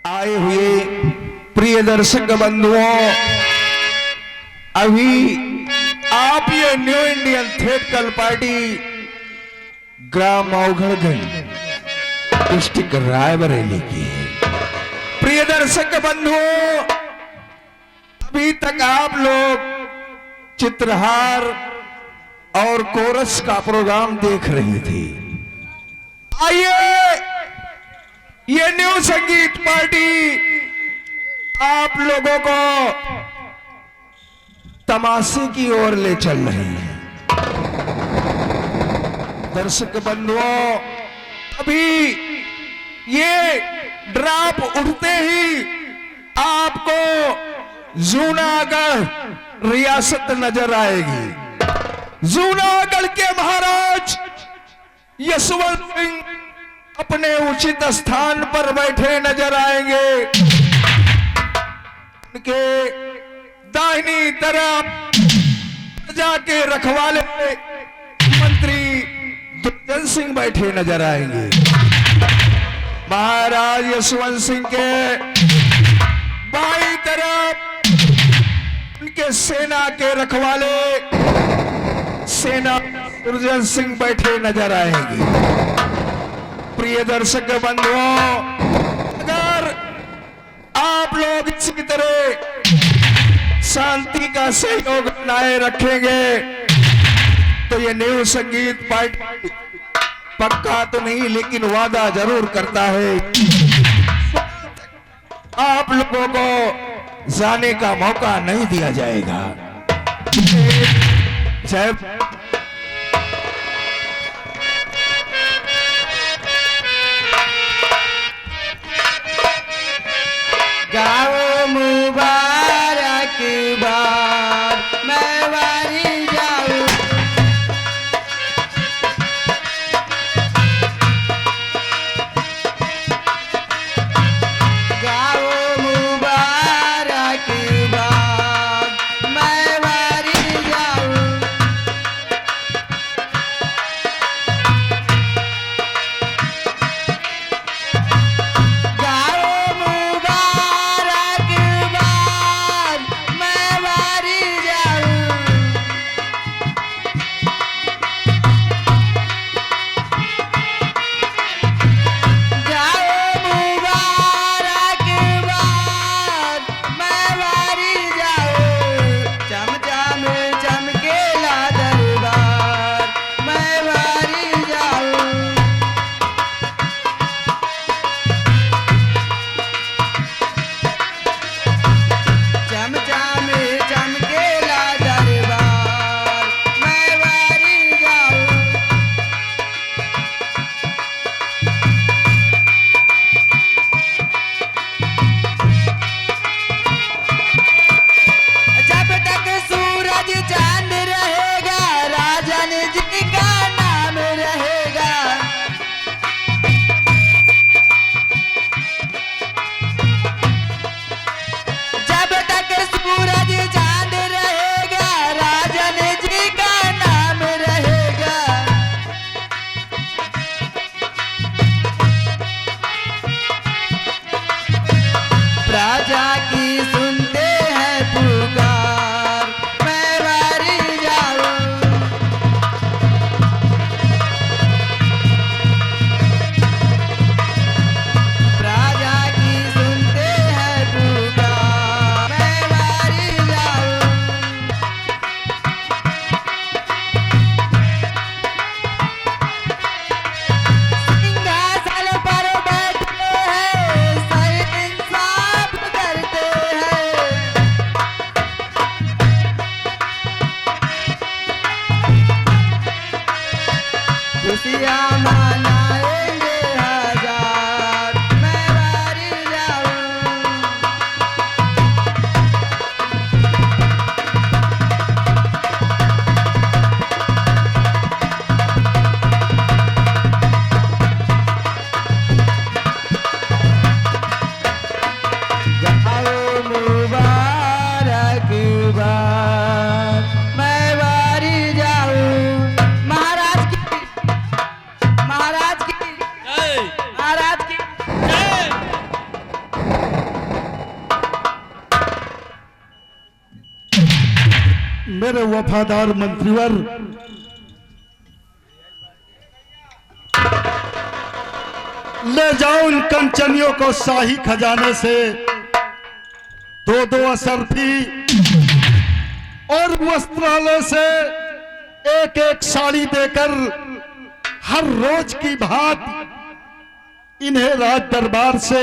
आए हुए प्रिय दर्शक बंधुओं, अभी आप ये न्यू इंडियन थिएटर पार्टी ग्राम औघड़गंज डिस्ट्रिक्ट रायबरेली की है। प्रिय दर्शक बंधुओं, अभी तक आप लोग चित्रहार और कोरस का प्रोग्राम देख रहे थे। आइए ये न्यू संगीत पार्टी आप लोगों को तमाशे की ओर ले चल रही है। दर्शक बंधुओं, अभी ये ड्राप उठते ही आपको जूनागढ़ रियासत नजर आएगी। जूनागढ़ के महाराज यशवंत सिंह अपने उचित स्थान पर बैठे नजर आएंगे। उनके दाहिनी तरफ प्रजा के रखवाले मंत्री दुर्जन सिंह बैठे नजर आएंगे। महाराज यशवंत सिंह के बाईं तरफ उनके सेना के रखवाले सेना दुर्जन सिंह बैठे नजर आएंगे। प्रिय दर्शक बंधुओं, अगर आप लोग इसी तरह शांति का सहयोग बनाए रखेंगे तो ये न्यू संगीत पार्टी पक्का तो नहीं लेकिन वादा जरूर करता है आप लोगों को जाने का मौका नहीं दिया जाएगा। जय गाओ मुबारक बार मैं वारी जाऊं। गाओ मुबारक बार मैं वारी जाऊं। वफादार मंत्रीवर, ले जाओ इन कंचनियों को शाही खजाने से 2-2 असरफी और वस्त्रालय से 1-1 साड़ी देकर हर रोज की बात इन्हें राज दरबार से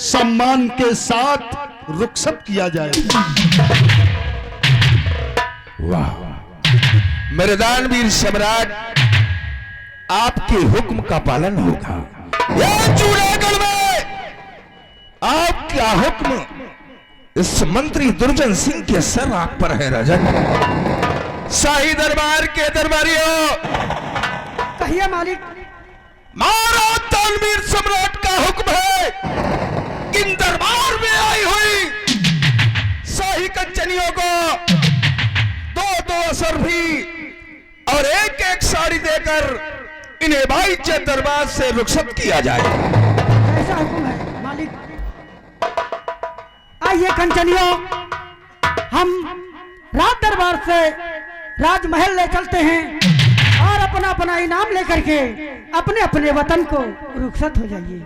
सम्मान के साथ रुखसत किया जाए। वाह, मेरे दानवीर सम्राट, आपके हुक्म का पालन होगा। यह जूनागढ़ में आपका हुक्म इस मंत्री दुर्जन सिंह के सर आंख पर है। राजन, शाही दरबार के दरबारियों, कहिए मालिक। महाराज दानवीर सम्राट का हुक्म है कि इन दरबार में आई हुई शाही कंचनियों को 2-2 असरफी और 1-1 साड़ी देकर इन्हें बाइज्जत दरबार से रुखसत किया जाए। ऐसा हुक्म है मालिक। आइए कंचनियों, हम राज दरबार से राजमहल ले चलते हैं और अपना अपना इनाम लेकर के अपने अपने वतन को रुखसत हो जाइए।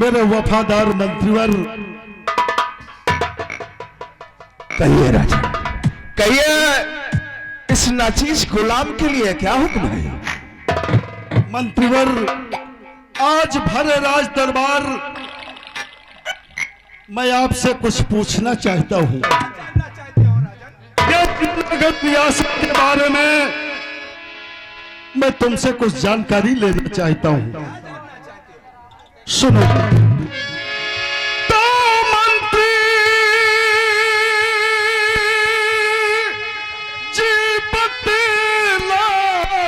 मेरे वफादार मंत्रीवर, कहिए राजा, कहिए इस नाचीज गुलाम के लिए क्या हुक्म है? मंत्रीवर, आज भरे राज दरबार मैं आपसे कुछ पूछना चाहता हूं। रियासत के बारे में मैं तुमसे कुछ जानकारी लेना चाहता हूं। सुनो। तो मंत्री जी बतलाए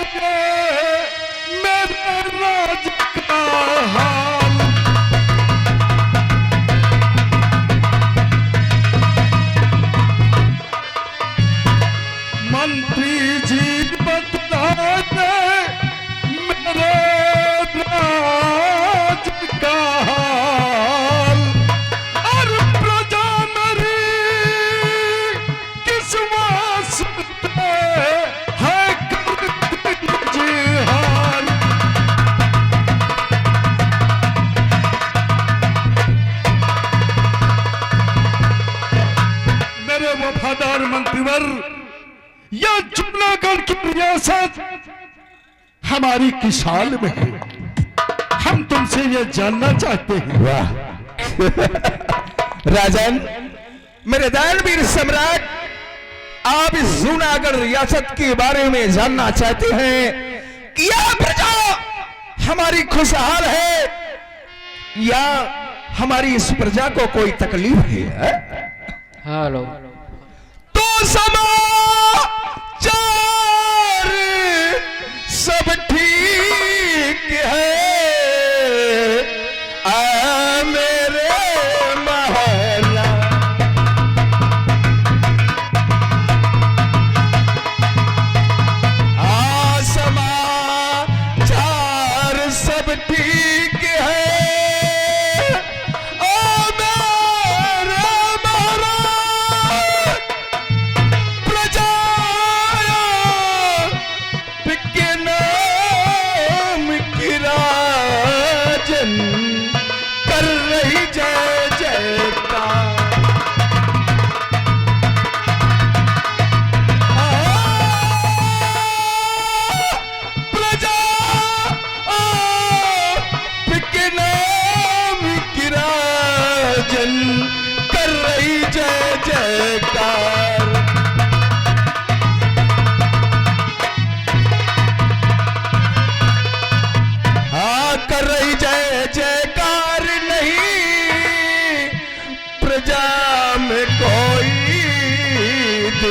मेरे राज का हाल। मंत्री जी बतलाए मेरे राज का हाल और प्रजा मेरी किस वास्ते है करती जिहाद। मेरे वफादार मंत्रीवर, यह जूनागढ़ की रियासत हमारी किस हाल में है, हम तुमसे यह जानना चाहते हैं। वाह राजन, मेरे दानवीर सम्राट, आप इस जूनागढ़ रियासत के बारे में जानना चाहते हैं कि यह प्रजा हमारी खुशहाल है या हमारी इस प्रजा को कोई तकलीफ है? हेलो। तो समाज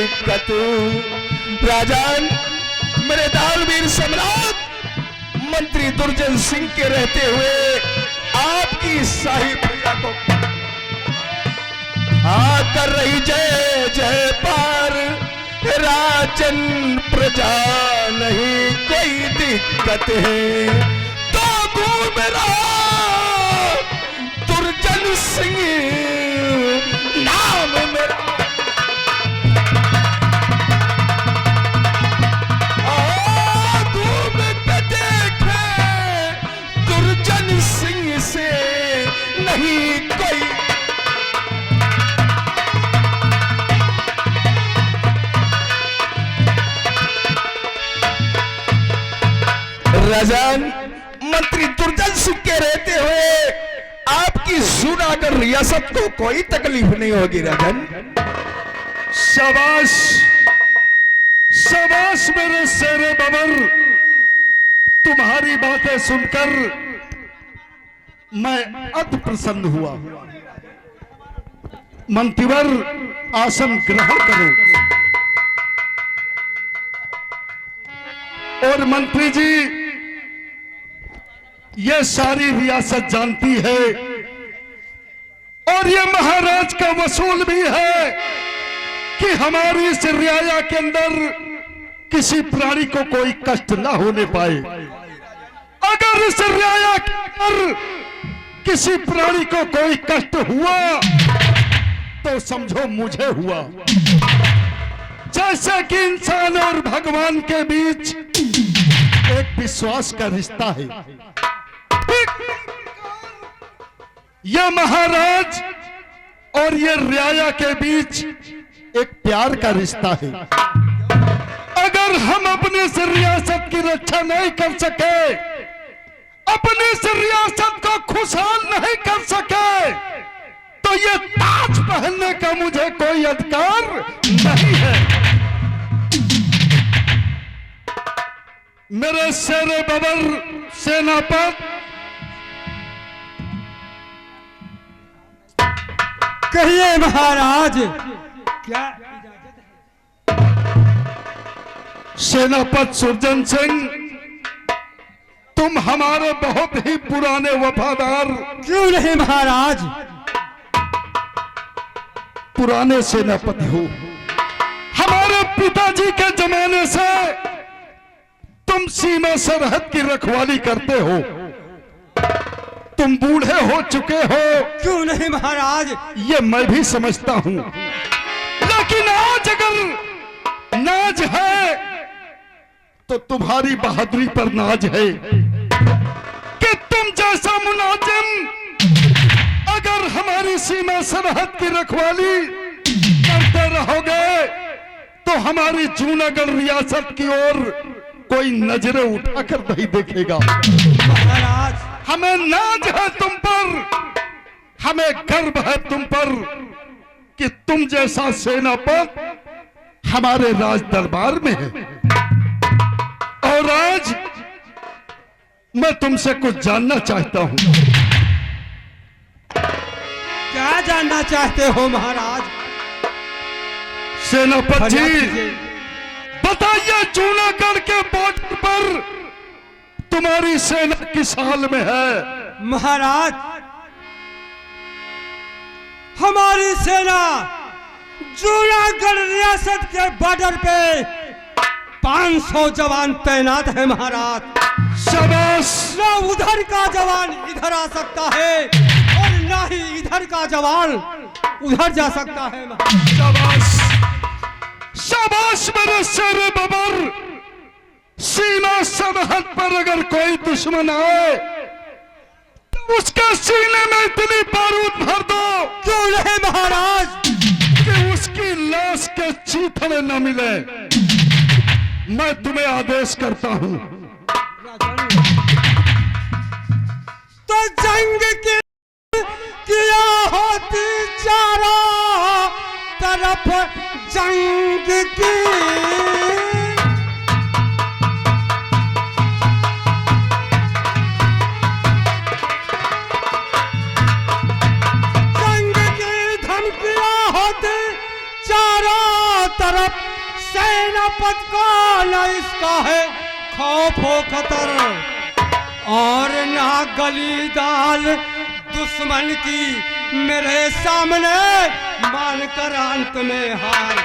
दिक्कत। राजन, मेरे दानवीर सम्राट मंत्री दुर्जन सिंह के रहते हुए आपकी शाही प्रजा को कर रही जय जय पार। राजन, प्रजा नहीं कोई दिक्कत है तो घूम रहा दुर्जन सिंह नाम मेरा। घूम के देखे दुर्जन सिंह से नहीं कोई। राजन, मंत्री दुर्जन सिंह के रहते हुए आपकी जूनागढ़ रियासत को कोई तकलीफ नहीं होगी। राजन, शाबाश शाबाश मेरे शेरे बबर, तुम्हारी बातें सुनकर मैं अति प्रसन्न हुआ। मंत्रीवर, आसन ग्रहण करो। और मंत्री जी, ये सारी रियासत जानती है और ये महाराज का वसूल भी है कि हमारी इस रियाया के अंदर किसी प्राणी को कोई कष्ट न होने पाए। अगर इस रियाया के अंदर किसी प्राणी को कोई कष्ट हुआ तो समझो मुझे हुआ। जैसे कि इंसान और भगवान के बीच एक विश्वास का रिश्ता है, यह महाराज और ये रियाया के बीच एक प्यार का रिश्ता है। अगर हम अपने इस रियासत की रक्षा नहीं कर सके, अपनी इस रियासत को खुशहाल नहीं कर सके, तो ये ताज पहनने का मुझे कोई अधिकार नहीं है। मेरे शेरे बबर सेनापति, कहिए महाराज, क्या सेनापति सुरजन सिंह, तुम हमारे बहुत ही पुराने वफादार, क्यों नहीं महाराज, पुराने सेनापति हो। हमारे पिताजी के जमाने से तुम सीमा सरहद की रखवाली करते हो। तुम बूढ़े हो चुके हो, क्यों नहीं महाराज, ये मैं भी समझता हूं, लेकिन आज अगर नाज है तो तुम्हारी बहादुरी पर नाज है कि तुम जैसा मुलाजिम अगर हमारी सीमा सरहद की रखवाली करते रहोगे तो हमारी जूनागढ़ रियासत की ओर कोई नजरें उठाकर नहीं देखेगा। महाराज हमें नाज है तुम पर, हमें गर्व है तुम पर कि तुम जैसा सेनापति हमारे राज दरबार में है। और आज मैं तुमसे कुछ जानना चाहता हूं। क्या जानना चाहते हो महाराज? सेनापति जी बताइए, जूनागढ़ के बॉर्डर पर तुम्हारी सेना किस हाल में है? महाराज हमारी सेना जूनागढ़ रियासत के बॉर्डर पे 500 जवान तैनात है महाराज। शाबाश, ना उधर का जवान इधर आ सकता है और ना ही इधर का जवान उधर जा सकता है महाराज। शाबाश शाबाश मेरे शेरे बबर। सीमा सरहद पर अगर कोई दुश्मन आए तो उसके सीने में इतनी बारूद भर दो, क्यों नहीं महाराज, कि उसकी लाश के चीथड़े न मिले। मैं तुम्हें आदेश करता हूं। तो जंग की किया होती चारों तरफ जंग की, जंग की धमकियां होती चारों तरफ आपत का न इसका है खौफ हो खतर, और ना गली दाल दुश्मन की मेरे सामने मानकर अंत में हार।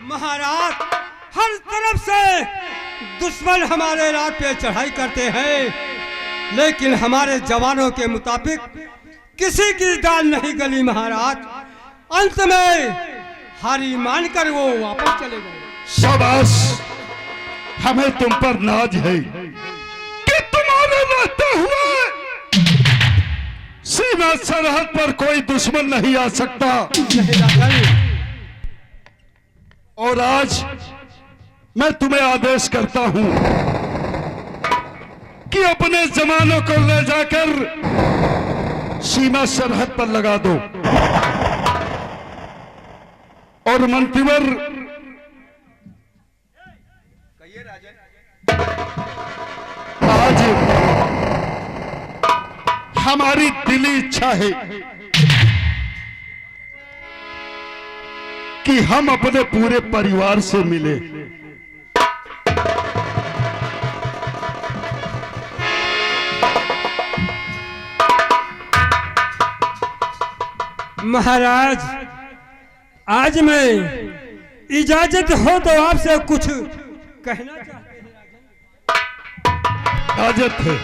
महाराज, हर तरफ से दुश्मन हमारे रात पे चढ़ाई करते हैं, लेकिन हमारे जवानों के मुताबिक किसी की दाल नहीं गली महाराज। अंत में हारी मानकर वो वापस चले गए। शाबाश, हमें तुम पर नाज है कि तुम्हारे रहते हुए सीमा सरहद पर कोई दुश्मन नहीं आ सकता। नहीं राजन, और आज मैं तुम्हें आदेश करता हूं कि अपने जवानों को ले जाकर सीमा सरहद पर लगा दो, और मंत्रीवर आज हमारी दिली इच्छा है कि हम अपने पूरे परिवार से मिले। महाराज, आज मैं इजाजत हो तो आपसे कुछ कहना चाहते हैं इजाजत है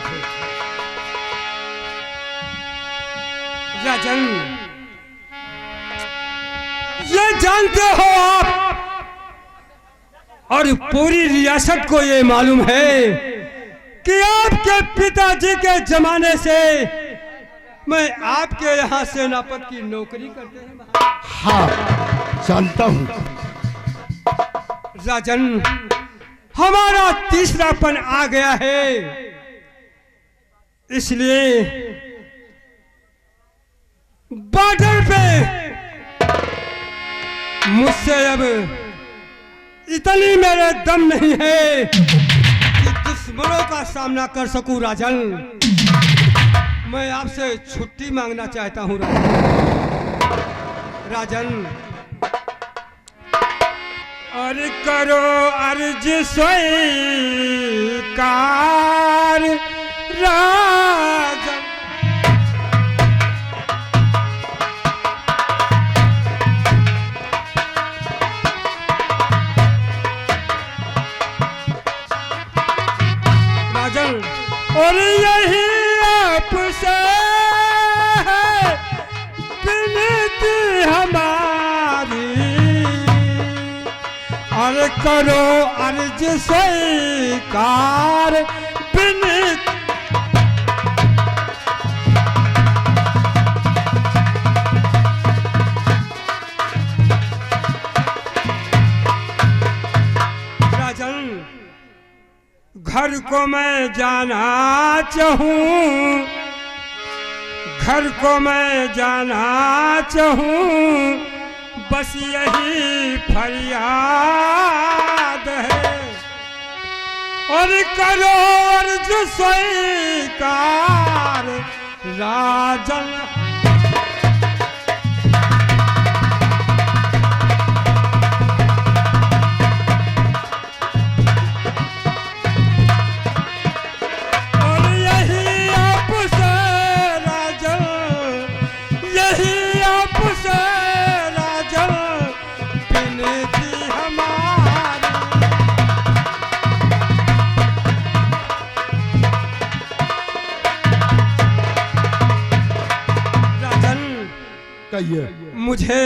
राजन। ये जानते हो आप, और पूरी रियासत को ये मालूम है कि आपके पिताजी के जमाने से मैं आपके यहाँ सेनापति की नौकरी करते हैं। हाँ, जानता हूं राजन, हमारा तीसरापन आ गया है, इसलिए बॉर्डर पे मुझसे अब इतनी मेरे दम नहीं है कि दुश्मनों का सामना कर सकूं। राजन, मैं आपसे छुट्टी मांगना चाहता हूं। राजन, और करो अर्ज स्वीकार राजन। राजन, और यही आपसे विनती हमारी, और करो अर्ज स्वीकार विनती। राजन, घर को मैं जाना चाहूं, घर को मैं जाना चाहूं, बस यही फरियाद है, और करो अर्ज स्वीकार राजन। मुझे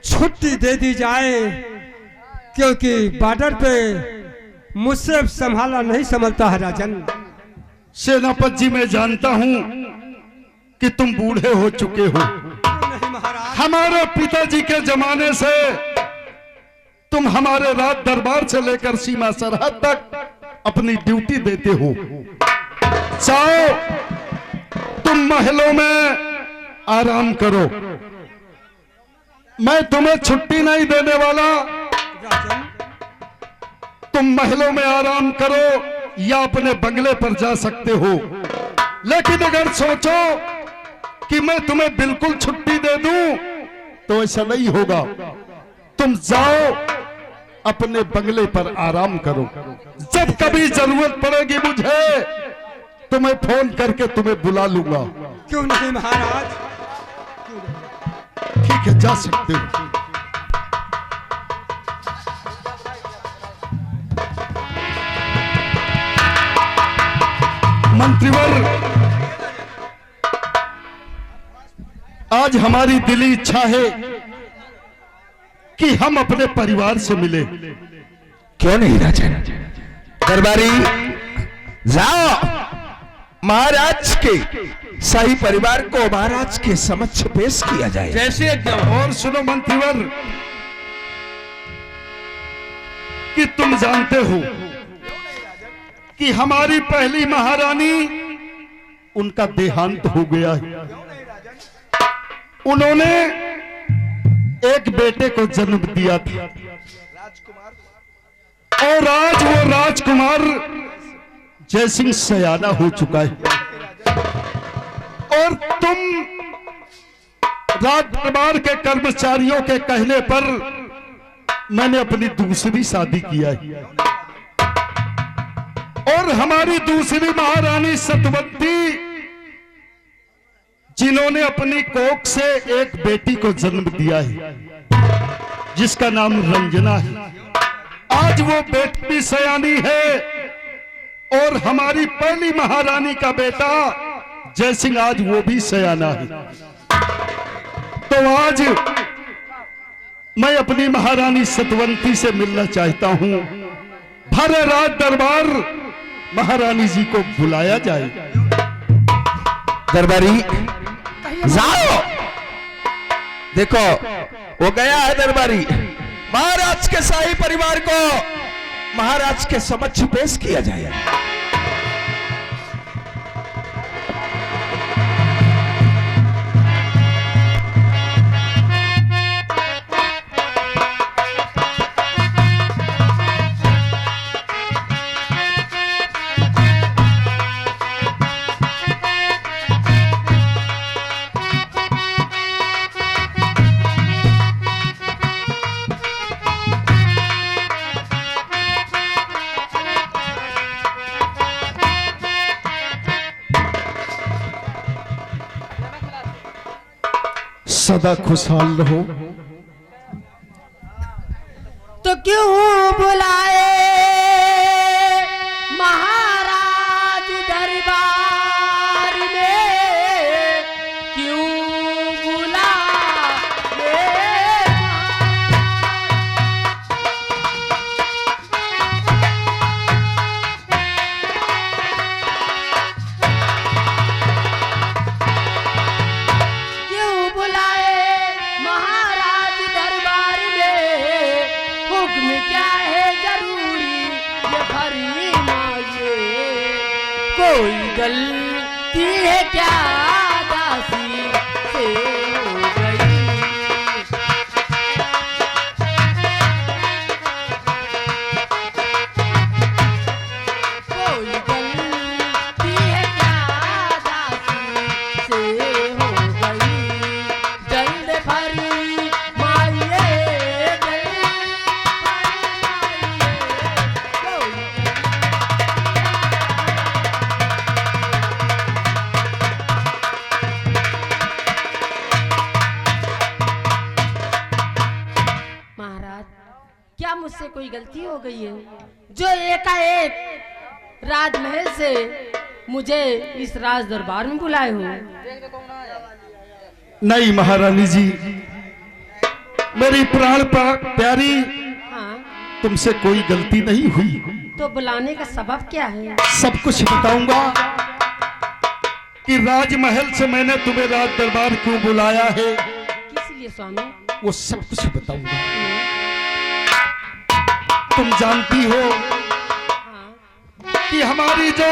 छुट्टी दे दी जाए, क्योंकि बॉर्डर पे मुझसे संभाला नहीं संभलता है। राजन, सेनापति जी, मैं जानता हूं कि तुम बूढ़े हो चुके हो। नहीं महाराज, हमारे पिताजी के जमाने से तुम हमारे राज दरबार से लेकर सीमा सरहद तक अपनी ड्यूटी देते हो। जाओ, तुम महलों में आराम करो, मैं तुम्हें छुट्टी नहीं देने वाला। राजन, तुम महलों में आराम करो, या अपने बंगले पर जा सकते हो, लेकिन अगर सोचो कि मैं तुम्हें बिल्कुल छुट्टी दे दूं तो ऐसा नहीं होगा। तुम जाओ अपने बंगले पर आराम करो। जब कभी जरूरत पड़ेगी मुझे तो मैं फोन करके तुम्हें बुला लूंगा। क्यों नहीं महाराज? ठीक है, जा सकते हो। मंत्रीवर, आज हमारी दिली इच्छा है कि हम अपने परिवार से मिले। क्यों नहीं राजन? दरबारी जाओ, महाराज के शाही परिवार को महाराज के समक्ष पेश किया जाए। जैसे और सुनो मंत्रीवर, कि तुम जानते हो कि हमारी पहली महारानी, उनका देहांत हो गया है। उन्होंने एक बेटे को जन्म दिया था और आज वो राजकुमार जयसिंह सयाना हो चुका है। और तुम राज दरबार के कर्मचारियों के कहने पर मैंने अपनी दूसरी शादी किया है। और हमारी दूसरी महारानी सतवंती, जिन्होंने अपनी कोख से एक बेटी को जन्म दिया है जिसका नाम रंजना है, आज वो बेटी भी सयानी है। और हमारी पहली महारानी का बेटा जयसिंह, आज वो भी सयाना है। तो आज मैं अपनी महारानी सतवंती से मिलना चाहता हूं। भरे राज दरबार महारानी जी को बुलाया जाए। दरबारी जाओ, देखो वो गया है दरबारी। महाराज के शाही परिवार को महाराज के समक्ष पेश किया जाए। सदा खुशहाल रहो। तो क्यों बुलाए महाराज दरबार में, क्यों बुलाए? क्यों बुलाए महाराज दरबार में, हुक्म क्या है जरूरी ये फरमाइए। कोई गलती है क्या दासी से हो गई? कोई गलती है क्या दासी से हो गई? जल्द फरमाइए, महाराज, क्या मुझसे कोई गलती हो गई है जो एकाएक राजमहल से मुझे इस राज दरबार में बुलाए हो? नहीं महारानी जी, मेरी प्राण प्यारी, हाँ, तुमसे कोई गलती नहीं हुई। तो बुलाने का सबब क्या है? सब कुछ बताऊंगा कि राजमहल से मैंने तुम्हें राज दरबार क्यों बुलाया है, किस लिए स्वामी? वो सब कुछ बताऊंगा। तुम जानती हो हाँ, कि हमारी जो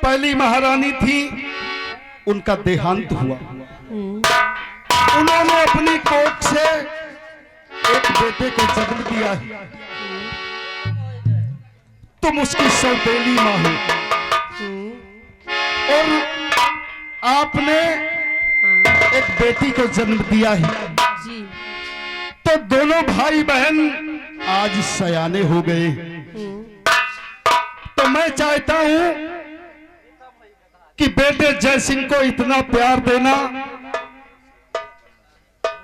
पहली महारानी थी, उनका देहांत हुआ। उन्होंने अपनी कोख से एक बेटे को जन्म दिया है। तुम उसकी सौतेली माँ हो और आपने एक बेटी को जन्म दिया है। जी। तो दोनों भाई बहन आज सयाने हो गए। तो मैं चाहता हूं कि बेटे जय सिंह को इतना प्यार देना,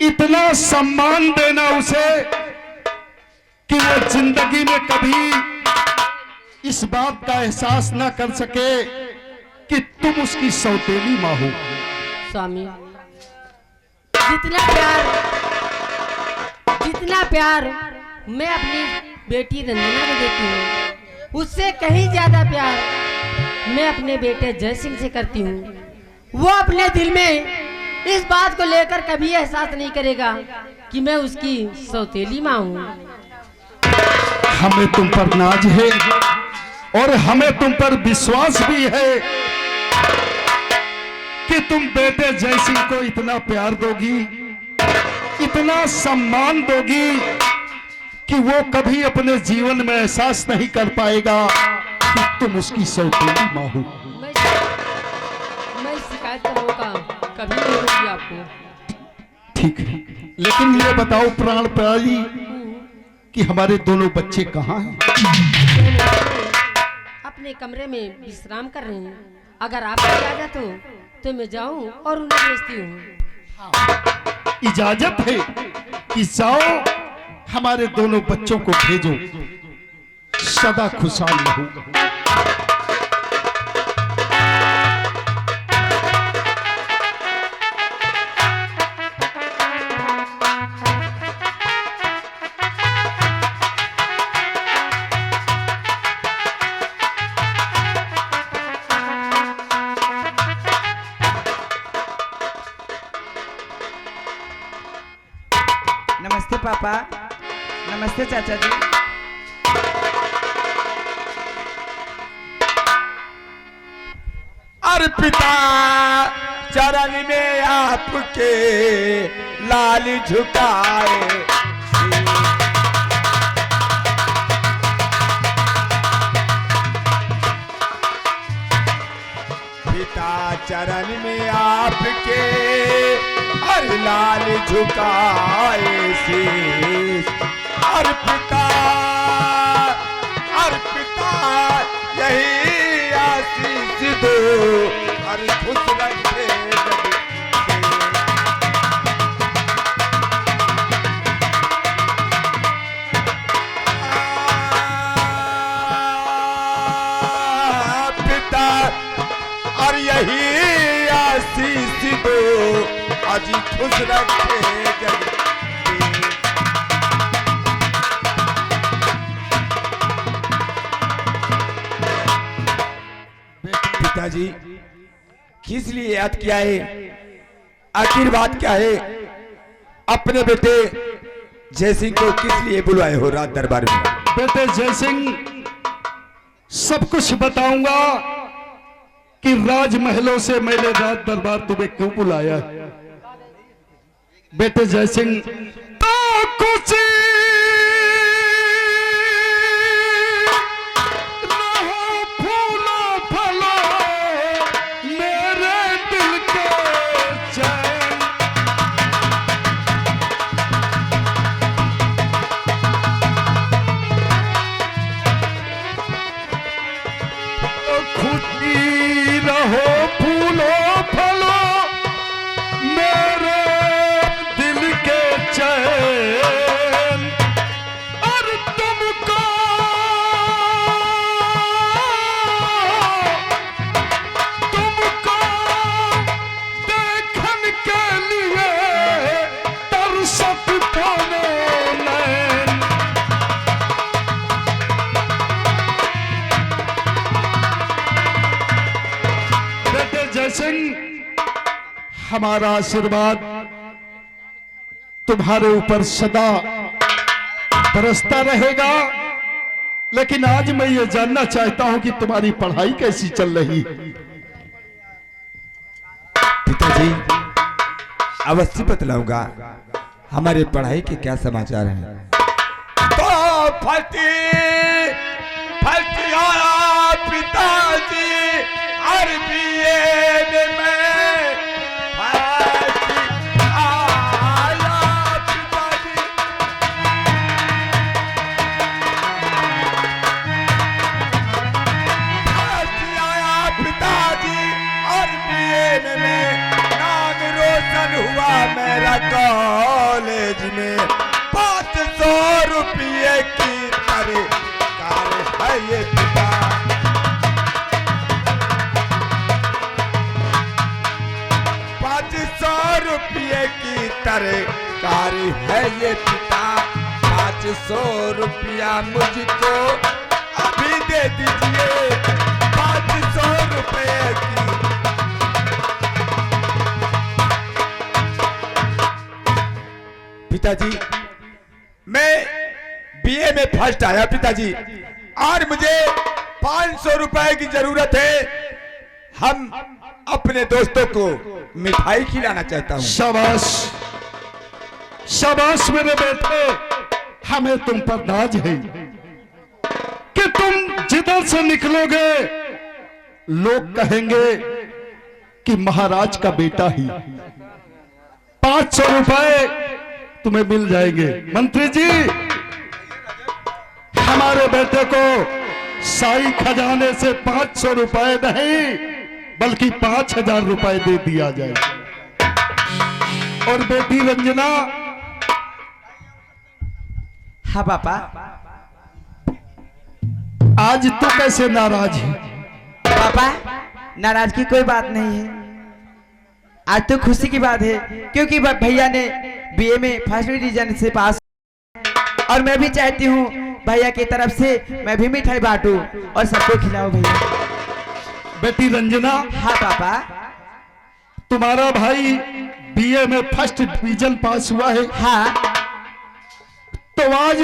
इतना सम्मान देना उसे कि वो जिंदगी में कभी इस बात का एहसास ना कर सके कि तुम उसकी सौतेली माँ हो। स्वामी, जितना प्यार मैं अपनी बेटी रंजना को देती हूँ, उससे कहीं ज्यादा प्यार मैं अपने बेटे जय सिंह से करती हूँ। वो अपने दिल में इस बात को लेकर कभी एहसास नहीं करेगा कि मैं उसकी सौतेली माँ हूँ। हमें तुम पर नाज है और हमें तुम पर विश्वास भी है कि तुम बेटे जय सिंह को इतना प्यार दोगी, इतना सम्मान दोगी कि वो कभी अपने जीवन में एहसास नहीं कर पाएगा कि तुम उसकी सौतेली माँ हो। मैं शिकायत का मौका कभी नहीं दूंगी आपको। ठीक है, लेकिन ये बताओ प्राण प्यारी कि हमारे दोनों बच्चे कहाँ हैं? अपने कमरे में विश्राम कर रहे हैं। अगर आप इजाजत हो तो मैं जाऊं और उन्हें भेजती हूँ। इजाजत है कि जाओ, हमारे दोनों बच्चों को भेजो, सदा खुशहाल रहो। नमस्ते पापा, नमस्ते चाचा जी। अर्पिता चरण में आपके लाल झुकाए, पिता चरण में आपके हर लाल झुकाए शीश। अर्पिता अर्पिता यही आशीष दो, हर खुश रखे जग पिता, और यही आशीष दो, आज खुश रखे जग। पिताजी किस लिए याद किया है? आखिर बात क्या है? अपने बेटे जय सिंह को किस लिए बुलाए हो रात दरबार में? बेटे जय सिंह, सब कुछ बताऊंगा कि राजमहलों से मैंने रात दरबार तुम्हें क्यों बुलाया। बेटे जय सिंह, तो कुछ हमारा आशीर्वाद तुम्हारे ऊपर सदा बरसता रहेगा। लेकिन आज मैं ये जानना चाहता हूं कि तुम्हारी पढ़ाई कैसी चल रही। पिताजी अवश्य बतलाऊंगा हमारे पढ़ाई के क्या समाचार हैं। तो फलती फलती और बीए में मैं फर्स्ट आया पिताजी। फर्स्ट आया पिताजी और बीए में मैं नाम रोशन हुआ मेरा कॉलेज में। 500 रुपये की तरकार है ये पिता। 500 रुपये की तरकारी है ये पिता। 500 रुपया मुझको अभी दे दीजिए। 500 रुपये की। पिताजी मैं बीए में फर्स्ट आया पिताजी, और मुझे 500 रुपए की जरूरत है। हम अपने दोस्तों को मिठाई खिलाना चाहता हूँ। शाबाश शाबाश मेरे बेटे, हमें तुम पर नाज है कि तुम जिधर से निकलोगे लोग कहेंगे कि महाराज का बेटा ही। 500 रुपए तुम्हें मिल जाएंगे। मंत्री जी, हमारे बेटे को शाही खजाने से 500 रुपए नहीं बल्कि 5000 रुपए दे दिया जाए। और बेटी रंजना। हाँ पापा। आज तो कैसे नाराज है? पापा नाराज की कोई बात नहीं है, आज तो खुशी की बात है क्योंकि भैया ने बीए में फर्स्ट डिवीजन से पास, और मैं भी चाहती हूँ भैया की तरफ से मैं भी मिठाई बांटूं और सबको खिलाऊं भैया। बेटी रंजना। हाँ पापा। तुम्हारा भाई बीए में फर्स्ट डिवीजन पास हुआ है। हाँ। तो आज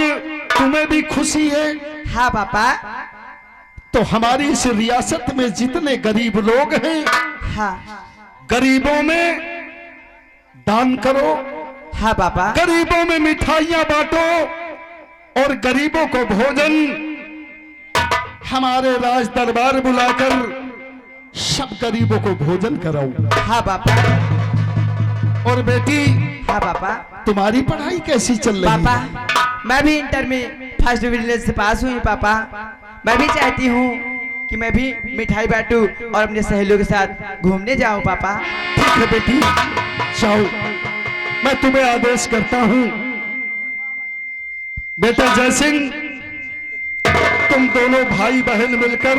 तुम्हें भी खुशी है। हाँ पापा। तो हमारी इस रियासत में जितने गरीब लोग हैं, हाँ, गरीबों में दान करो। हाँ पापा। गरीबों में मिठाइयां बांटो और गरीबों को भोजन। हमारे राज दरबार बुलाकर सब गरीबों को भोजन कराओ। हाँ पापा। और बेटी। हाँ पापा। तुम्हारी पढ़ाई कैसी चल रही है? पापा मैं भी इंटर में फर्स्ट डिवीजन से पास हुई पापा। मैं भी चाहती हूँ कि मैं भी मिठाई बांटूं और अपने सहेलियों के साथ घूमने जाऊं पापा। ठीक है बेटी, जाओ। मैं तुम्हें आदेश करता हूँ। बेटा जयसिंह, तुम दोनों भाई बहन मिलकर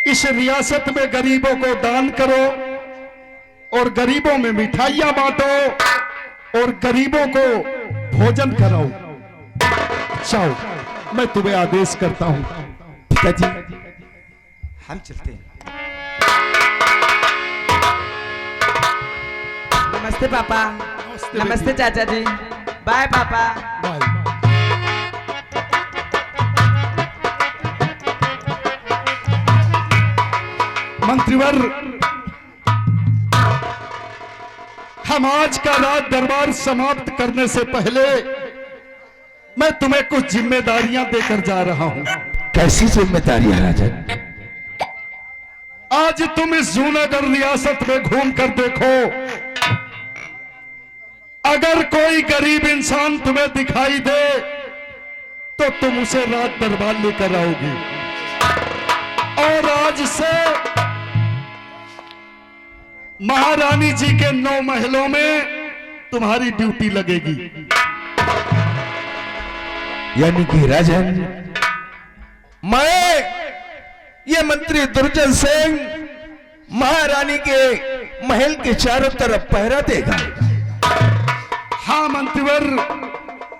इस रियासत में गरीबों को दान करो और गरीबों में मिठाइयां बांटो और गरीबों को भोजन कराओ। जाओ, मैं तुम्हें आदेश करता हूं। पिताजी हम चलते हैं। नमस्ते पापा। नमस्ते चाचा जी। बाय पापा। बाय। मंत्रीवर, हम आज का राज दरबार समाप्त करने से पहले मैं तुम्हें कुछ जिम्मेदारियां देकर जा रहा हूं। कैसी जिम्मेदारियां राजन? आज तुम इस जूनागढ़ रियासत में घूम कर देखो, अगर कोई गरीब इंसान तुम्हें दिखाई दे तो तुम उसे राज दरबार लेकर आओगी। और आज से महारानी जी के 9 महलों में तुम्हारी ड्यूटी लगेगी। यानी कि राजन, मैं ये मंत्री दुर्जन सिंह महारानी के महल के चारों तरफ पहरा देगा। हाँ मंत्रीवर,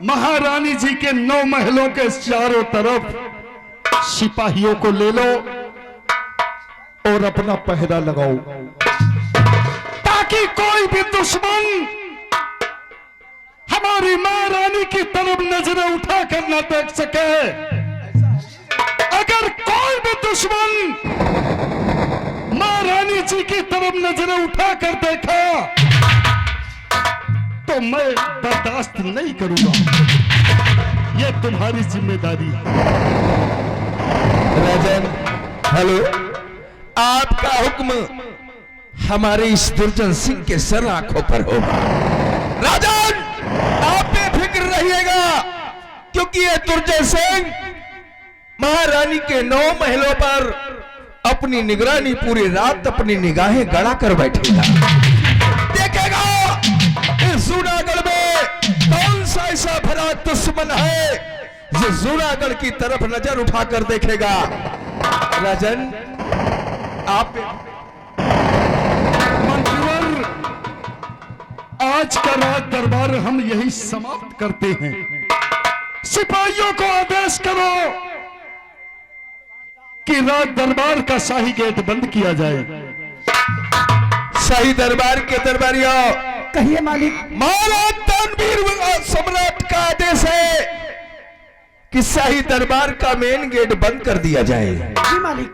महारानी जी के 9 महलों के चारों तरफ सिपाहियों को ले लो और अपना पहरा लगाओ, ताकि कोई भी दुश्मन हमारी महारानी की तरफ नजरें उठाकर न देख सके। अगर कोई भी दुश्मन महारानी जी की तरफ नजरें उठाकर देखा तो मैं बर्दाश्त नहीं करूंगा। यह तुम्हारी जिम्मेदारी है। राजन, हेलो, आपका हुक्म हमारे इस दुर्जन सिंह के सर आंखों पर होगा। राजन, आप बेफिक्र रहिएगा, क्योंकि ये दुर्जय सिंह महारानी के 9 महलों पर अपनी निगरानी पूरी रात अपनी निगाहें गड़ा कर बैठेगा। देखेगा इस जूनागढ़ में कौन सा ऐसा भरा दुश्मन है जो जूनागढ़ की तरफ नजर उठाकर देखेगा। राजन, आप मंत्रीवर, आज का राज दरबार हम यही समाप्त करते हैं। सिपाहियों को आदेश करो कि राज दरबार का शाही गेट बंद किया जाए। शाही दरबार के दरबारियों, कहिए मालिक। महाराज तनवीर सम्राट का आदेश है कि शाही दरबार का मेन गेट बंद कर दिया जाए। जी मालिक।